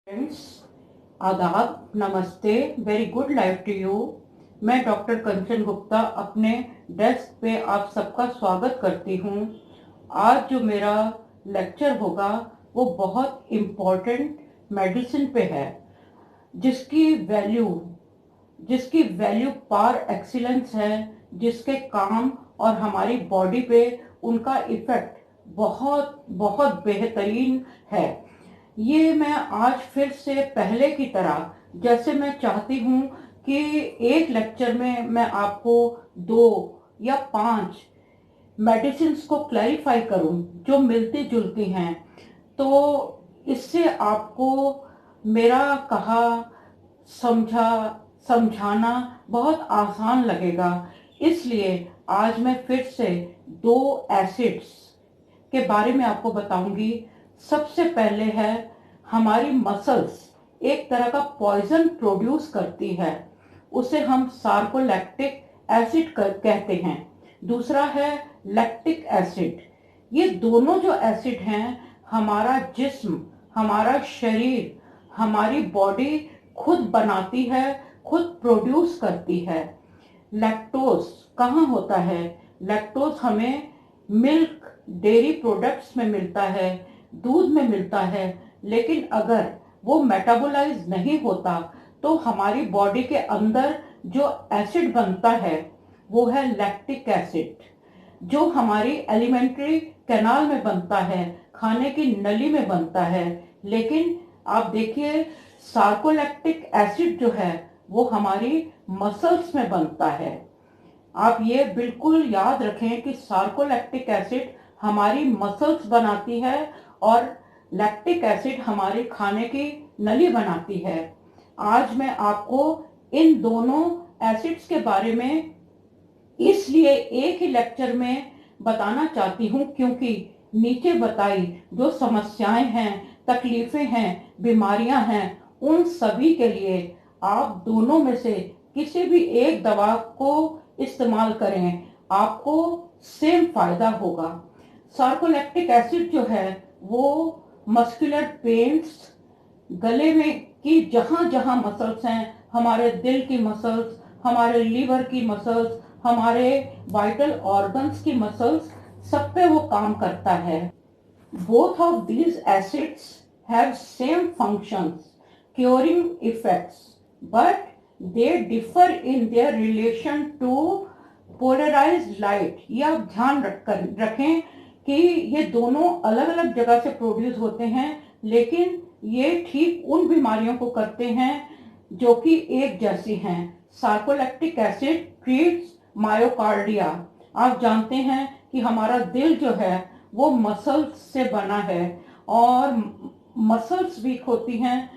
Friends, आदाब, नमस्ते, very good life to you. मैं डॉक्टर कंचन गुप्ता अपने डेस्क पे आप सबका स्वागत करती हूँ। आज जो मेरा लेक्चर होगा वो बहुत इम्पोर्टेंट मेडिसिन पे है, जिसकी वैल्यू जिसकी वैल्यू पार एक्सीलेंस है, जिसके काम और हमारी बॉडी पे उनका इफेक्ट बहुत बहुत बेहतरीन है। ये मैं आज फिर से पहले की तरह, जैसे मैं चाहती हूँ कि एक लेक्चर में मैं आपको 2 या 5 मेडिसिन्स को क्लैरिफाई करूँ जो मिलती जुलती हैं, तो इससे आपको मेरा कहा समझा समझाना बहुत आसान लगेगा। इसलिए आज मैं फिर से 2 एसिड्स के बारे में आपको बताऊंगी। सबसे पहले है, हमारी मसल्स एक तरह का पॉइजन प्रोड्यूस करती है, उसे हम सार्कोलैक्टिक एसिड कहते हैं। दूसरा है लैक्टिक एसिड। ये दोनों जो एसिड हैं, हमारा जिस्म, हमारा शरीर, हमारी बॉडी खुद बनाती है, खुद प्रोड्यूस करती है। लैक्टोज कहाँ होता है? लैक्टोज हमें मिल्क, डेयरी प्रोडक्ट्स में मिलता है, दूध में मिलता है। लेकिन अगर वो मेटाबोलाइज नहीं होता तो हमारी बॉडी के अंदर जो एसिड बनता है वो है लैक्टिक एसिड, जो हमारी एलिमेंट्री कैनाल में बनता है, खाने की नली में बनता है। लेकिन आप देखिए, सार्कोलैक्टिक एसिड जो है वो हमारी मसल्स में बनता है। आप ये बिल्कुल याद रखें कि सार्कोलैक्टिक एसिड हमारी मसल्स बनाती है और लैक्टिक एसिड हमारी खाने की नली बनाती है। आज मैं आपको इन दोनों एसिड्स के बारे में इसलिए एक ही लेक्चर में बताना चाहती हूँ, क्योंकि नीचे बताई जो समस्याएं हैं, तकलीफें हैं, बीमारियां हैं, उन सभी के लिए आप दोनों में से किसी भी एक दवा को इस्तेमाल करें, आपको सेम फायदा होगा। सार्कोलैक्टिक एसिड जो है वो मस्कुलर पेन्स, गले में की जहां जहां मसल्स हैं, हमारे दिल की मसल्स, हमारे लीवर की मसल्स, हमारे वाइटल ऑर्गन्स की मसल्स, सब पे वो काम करता है। Both of these acids have same functions, curing effects, but they differ in their relation to polarised light. ये आप ध्यान रखें कि ये दोनों अलग अलग जगह से प्रोड्यूस होते हैं, लेकिन ये ठीक उन बीमारियों को करते हैं जो कि एक जैसी हैं। सार्कोलैक्टिक एसिड ट्रीट्स मायोकार्डिया। आप जानते हैं कि हमारा दिल जो है वो मसल्स से बना है, और मसल्स वीक होती हैं,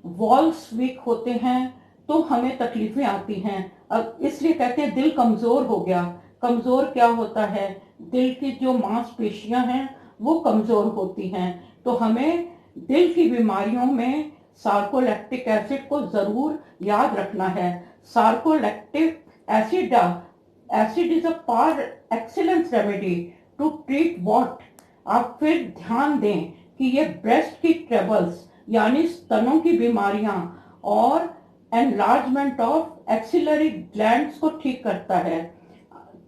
वॉल्स वीक होते हैं, तो हमें तकलीफें आती हैं। अब इसलिए कहते हैं दिल कमजोर हो गया। कमजोर क्या होता है? दिल की जो मांसपेशियां हैं वो कमजोर होती हैं। तो हमें दिल की बीमारियों में सार्कोलैक्टिक एसिड को जरूर याद रखना है। Sarcolactic acid is a par excellence remedy to treat what. आप फिर ध्यान दें कि ये ब्रेस्ट की ट्रबल्स यानी स्तनों की बीमारियां और एनलार्जमेंट ऑफ एक्सिलरी ग्लैंड्स को ठीक करता है।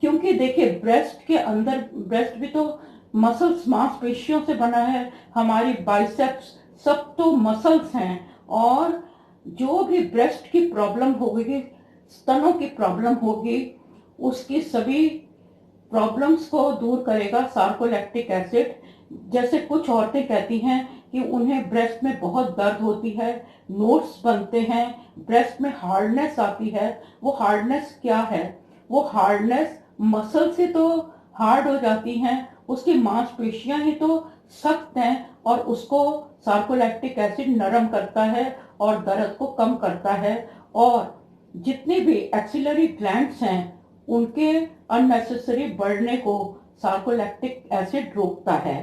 क्योंकि देखिए, ब्रेस्ट के अंदर, ब्रेस्ट भी तो मसल्स, मांसपेशियों से बना है, हमारी बाइसेप्स सब तो मसल्स हैं। और जो भी ब्रेस्ट की प्रॉब्लम होगी, स्तनों की प्रॉब्लम होगी, उसकी सभी प्रॉब्लम्स को दूर करेगा सार्कोलैक्टिक एसिड। जैसे कुछ औरतें कहती हैं कि उन्हें ब्रेस्ट में बहुत दर्द होती है, नोट्स बनते हैं, ब्रेस्ट में हार्डनेस आती है। वो हार्डनेस क्या है? वो हार्डनेस मसल से तो हार्ड हो जाती हैं, उसकी मांसपेशियां ही तो सख्त हैं, और उसको सार्कोलैक्टिक एसिड नरम करता है और दर्द को कम करता है। और जितने भी एक्सिलरी ग्लैंड्स हैं उनके अननेसेसरी बढ़ने को सार्कोलैक्टिक एसिड रोकता है।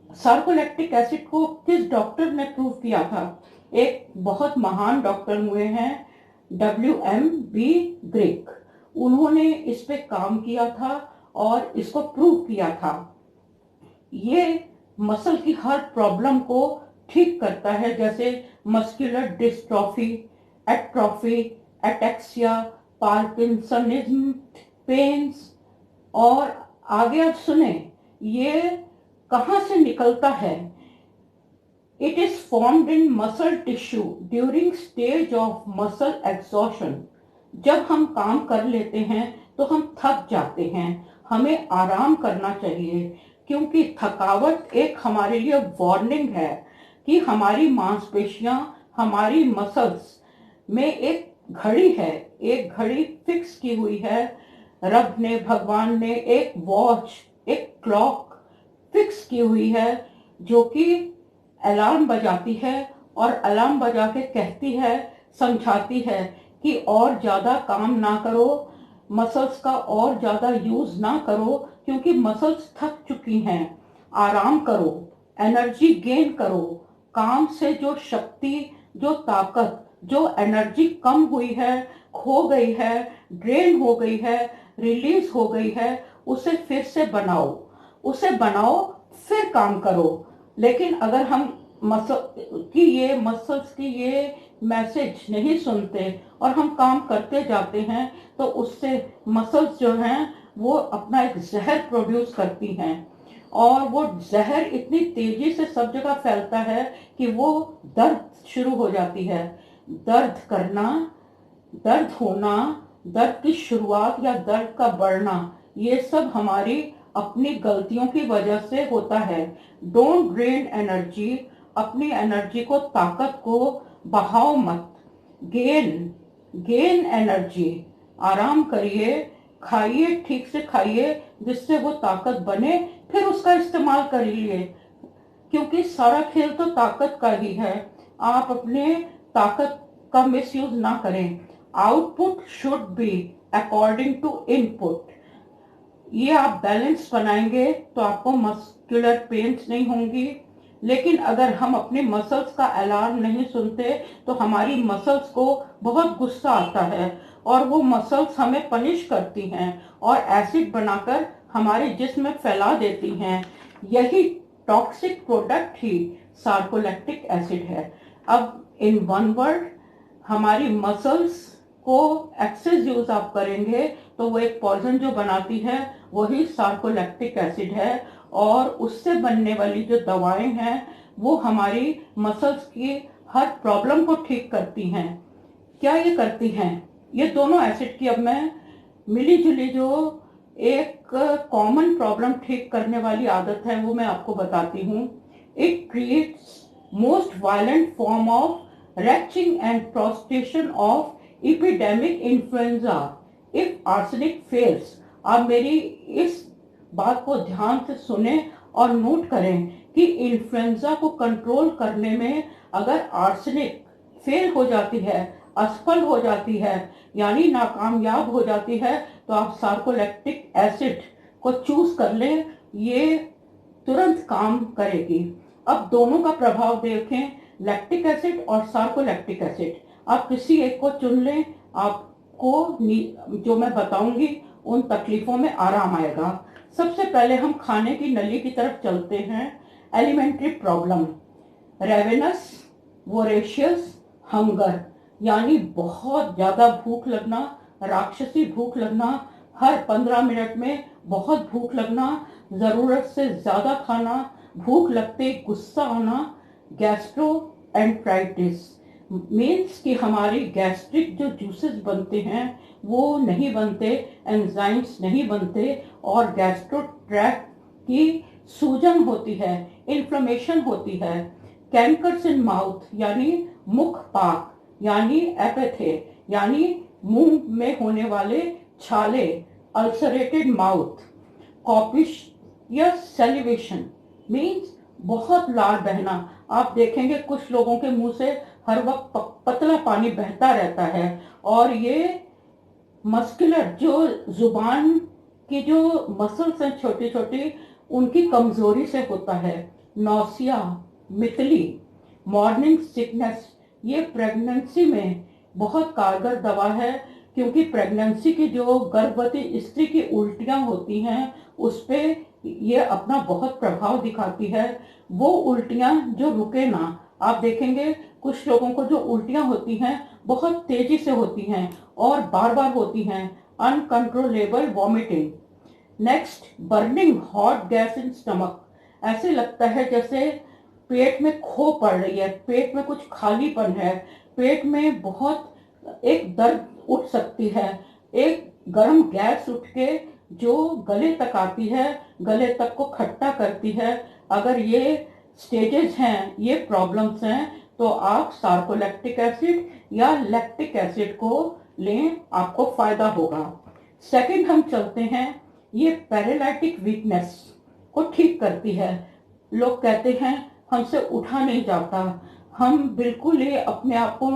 सार्कोलैक्टिक एसिड को किस डॉक्टर ने प्रूव किया था? एक बहुत महान डॉक्टर हुए हैं, WM.B. ग्रेक। उन्होंने इस पे काम किया था और इसको प्रूव किया था। ये मसल की हर प्रॉब्लम को ठीक करता है, जैसे muscular dystrophy, atrophy, ataxia, parkinsonism, pains. और आगे आप सुने, ये कहाँ से निकलता है? It is formed in muscle tissue during stage of muscle exhaustion. जब हम काम कर लेते हैं तो हम थक जाते हैं, हमें आराम करना चाहिए, क्योंकि थकावट एक हमारे लिए वार्निंग है कि हमारी मांसपेशियां, हमारी मसल्स में एक घड़ी है, एक घड़ी फिक्स की हुई है। रब ने, भगवान ने एक वॉच, एक क्लॉक फिक्स की हुई है, जो कि अलार्म बजाती है और अलार्म बजा के कहती है, समझाती है कि और ज़्यादा काम ना करो, मसल्स का और ज़्यादा यूज़ ना करो, क्योंकि मसल्स थक चुकी हैं। आराम करो, एनर्जी गेन करो। काम से जो शक्ति, जो ताकत, जो एनर्जी कम हुई है, खो गई है, ड्रेन हो गई है, रिलीज हो गई है, उसे फिर से बनाओ, उसे बनाओ, फिर काम करो। लेकिन अगर हम मसल्स की ये मैसेज नहीं सुनते और हम काम करते जाते हैं, तो उससे मसल्स जो हैं वो अपना एक जहर प्रोड्यूस करती हैं, और वो जहर इतनी तेजी से सब जगह फैलता है कि वो दर्द शुरू हो जाती है। दर्द करना, दर्द होना, दर्द की शुरुआत या दर्द का बढ़ना, ये सब हमारी अपनी गलतियों की वजह से होता है। डोंट ड्रेन एनर्जी, अपनी एनर्जी को, ताकत को बहाओ मत। गेन गेन एनर्जी, आराम करिए, खाइए, ठीक से खाइए जिससे वो ताकत बने, फिर उसका इस्तेमाल करिए, क्योंकि सारा खेल तो ताकत का ही है। आप अपने ताकत का मिसयूज ना करें। Output should be according to input. ये आप बैलेंस बनाएंगे तो आपको मस्कुलर पेन्स नहीं होंगी। लेकिन अगर हम अपने मसल्स का अलार्म नहीं सुनते तो हमारी मसल्स को बहुत गुस्सा आता है, और वो मसल्स हमें पनिश करती हैं और एसिड बनाकर हमारे जिस्म में फैला देती हैं। यही टॉक्सिक प्रोडक्ट ही सार्कोलैक्टिक एसिड है। अब इन वन वर्ड, हमारी मसल्स को एक्सेस यूज आप करेंगे तो वो एक पॉइजन जो बनाती है वही सार्कोलैक्टिक एसिड है, और उससे बनने वाली जो दवाएं हैं वो हमारी मसल्स की हर प्रॉब्लम को ठीक करती हैं। क्या ये करती हैं? ये दोनों एसिड की अब मैं मिली जुली जो एक कॉमन प्रॉब्लम ठीक करने वाली आदत है वो मैं आपको बताती हूँ। It creates most violent form of retching and prostration of epidemic influenza if arsenic fails। आप मेरी इस बात को ध्यान से सुने और नोट करें कि इन्फ्लुएंजा को कंट्रोल करने में अगर आर्सेनिक फेल हो जाती है, असफल हो जाती है, यानी नाकामयाब हो जाती है, तो आप सार्कोलैक्टिक एसिड को चूज कर लें, ये तुरंत काम करेगी। अब दोनों का प्रभाव देखें, लैक्टिक एसिड और सार्कोलैक्टिक एसिड। आप किसी एक को चुन लें, आपको जो मैं बताऊंगी उन तकलीफों में आराम आएगा। सबसे पहले हम खाने की नली की तरफ चलते हैं। Elementary problem, ravenous, voracious, hunger, यानी बहुत ज्यादा भूख लगना, राक्षसी भूख लगना, हर 15 मिनट में बहुत भूख लगना, जरूरत से ज्यादा खाना, भूख लगते गुस्सा आना, गैस्ट्रो एंट्राइटिस, मीन्स कि हमारी गैस्ट्रिक जो जूसेस बनते हैं वो नहीं बनते, एंजाइम्स नहीं बनते, और गैस्ट्रो ट्रैक्ट की सूजन होती है, इन्फ्लेमेशन होती है। कैंकर्स इन माउथ, यानी मुख पाक, यानी एपेथे, यानी मुंह में होने वाले छाले, अल्सरेटेड माउथ, कॉपिश या सेलिवेशन, मीन्स बहुत लार बहना। आप देखेंगे कुछ लोगों के मुंह से हर वक्त पतला पानी बहता रहता है, और ये मस्कुलर जो जुबान की जो मसल्स हैं छोटी छोटी, उनकी कमजोरी से होता है। नौसिया, मितली, मॉर्निंग सिकनेस, ये प्रेगनेंसी में बहुत कारगर दवा है, क्योंकि प्रेगनेंसी की जो गर्भवती स्त्री की उल्टियां होती हैं उस पे ये अपना बहुत प्रभाव दिखाती है। वो उल्टियां जो रुके ना, आप देखेंगे कुछ लोगों को जो उल्टियां होती हैं बहुत तेजी से होती हैं और बार बार होती हैं, uncontrollable vomiting. Next, burning hot gas in stomach. ऐसे लगता है जैसे पेट में खो पड़ रही है, पेट में कुछ खालीपन है, पेट में बहुत एक दर्द उठ सकती है, एक गर्म गैस उठ के जो गले तक आती है, गले तक को खट्टा करती है। अगर ये स्टेजेस हैं, ये प्रॉब्लम्स हैं, तो आप सार्कोलैक्टिक एसिड या लैक्टिक एसिड को लें, आपको फायदा होगा। सेकंड हम चलते हैं, ये पैरालिटिक वीकनेस को ठीक करती है। लोग कहते हैं हमसे उठा नहीं जाता, हम बिल्कुल ही अपने आप को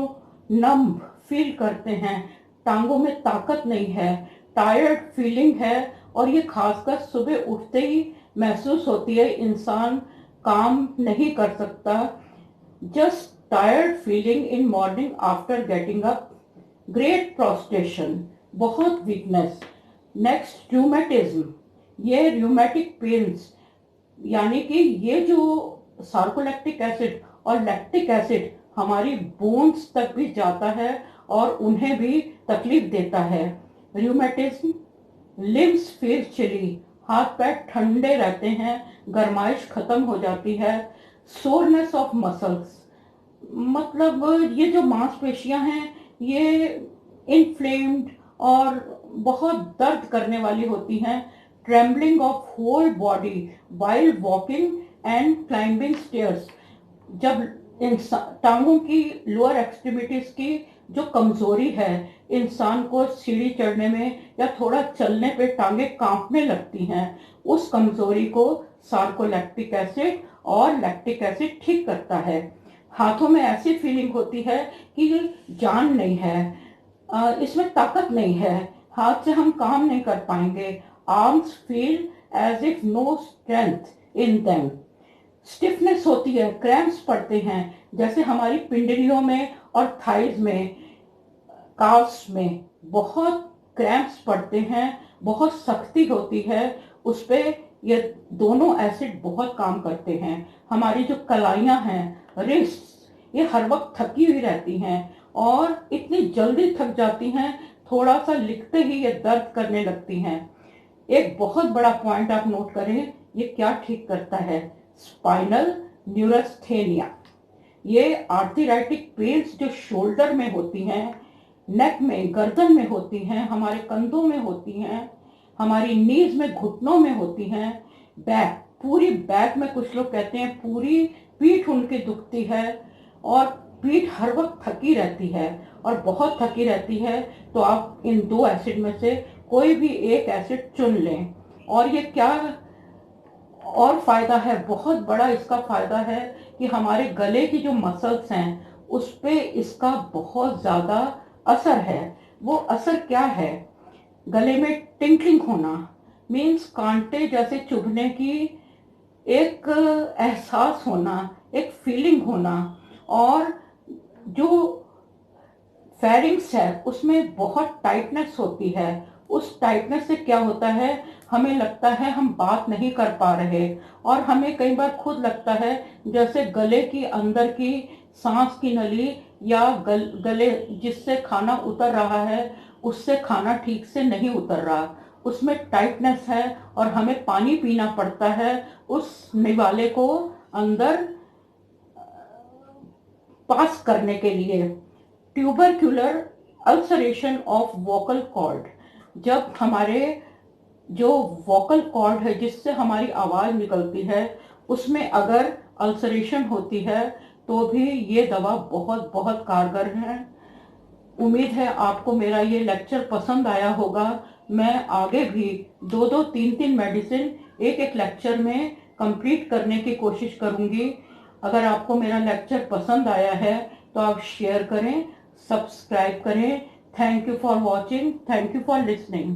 नम फील करते हैं, टांगों में ताकत नहीं है, टायर्ड फीलिंग है, और ये खासकर सुबह उठते ही महसूस होती है। इंसान काम नहीं कर सकता, just tired feeling in morning after getting up. Great prostration, बहुत वीकनेस। Next, rheumatism. ये रूमेटिक पेन्स, यानी कि ये जो सार्कोलैक्टिक एसिड और लैक्टिक एसिड हमारी बोन्स तक भी जाता है और उन्हें भी तकलीफ देता है। रूमेटिज्म, लिम्स फील चिली, हाथ पैर ठंडे रहते हैं, गर्माइश खत्म हो जाती है। सोरनेस ऑफ मसल्स, मतलब ये जो मांसपेशियां हैं ये इन्फ्लेम्ड और बहुत दर्द करने वाली होती हैं। Trembling of whole body while walking and climbing stairs, जब टांगों की लोअर एक्सट्रीमिटीज की जो कमजोरी है, इंसान को सीढ़ी चढ़ने में या थोड़ा चलने पे टांगे कांपने लगती हैं, उस कमजोरी को सार्कोलैक्टिक एसिड और लैक्टिक एसिड ठीक करता है। हाथों में ऐसी फीलिंग होती है कि जान नहीं है, इसमें ताकत नहीं है, हाथ से हम काम नहीं कर पाएंगे। Arms feel as if no strength in them. Stiffness होती है, क्रैम्प्स पड़ते हैं, जैसे हमारी पिंडलियों में और थाइज में, काफ्स में बहुत क्रैम्प्स पड़ते हैं, बहुत सख्ती होती है उस पे। ये दोनों एसिड बहुत काम करते हैं। हमारी जो कलाइयाँ हैं, रिस्ट, ये हर वक्त थकी हुई रहती हैं और इतनी जल्दी थक जाती हैं, थोड़ा सा लिखते ही ये दर्द करने लगती हैं। एक बहुत बड़ा पॉइंट आप नोट करें, ये क्या ठीक करता है? Spinal neurasthenia. ये आर्थराइटिक पेन्स जो शोल्डर में होती हैं, नेक में, गर्दन में होती हैं, हमारे कंधों में होती हैं, हमारी नीज में, घुटनों में होती हैं, बैक, पूरी बैक में, कुछ लोग कहते हैं पूरी पीठ उनकी दुखती है और पीठ हर वक्त थकी रहती है और बहुत थकी रहती है, तो आप इन दो एसिड में से कोई भी एक एसिड चुन लें। और ये क्या और फायदा है, बहुत बड़ा इसका फायदा है कि हमारे गले की जो मसल्स हैं उस पे इसका बहुत ज्यादा असर है। वो असर क्या है? गले में टिंकलिंग होना, मीन्स कांटे जैसे चुभने की एक एहसास होना, एक फीलिंग होना, और जो फेरिंग्स है उसमें बहुत टाइटनेस होती है। उस टाइटनेस से क्या होता है, हमें लगता है हम बात नहीं कर पा रहे, और हमें कई बार खुद लगता है जैसे गले की अंदर की सांस की नली या गले जिससे खाना उतर रहा है उससे खाना ठीक से नहीं उतर रहा, उसमें टाइटनेस है और हमें पानी पीना पड़ता है उस निवाले को अंदर पास करने के लिए। Tubercular ulceration of vocal cord, जब हमारे जो वोकल कॉर्ड है जिससे हमारी आवाज निकलती है उसमें अगर अल्सरेशन होती है तो भी ये दवा बहुत बहुत कारगर है। उम्मीद है आपको मेरा ये लेक्चर पसंद आया होगा। मैं आगे भी दो दो तीन तीन मेडिसिन एक एक लेक्चर में कंप्लीट करने की कोशिश करूंगी। अगर आपको मेरा लेक्चर पसंद आया है तो आप शेयर करें, सब्सक्राइब करें। Thank you for watching, thank you for listening.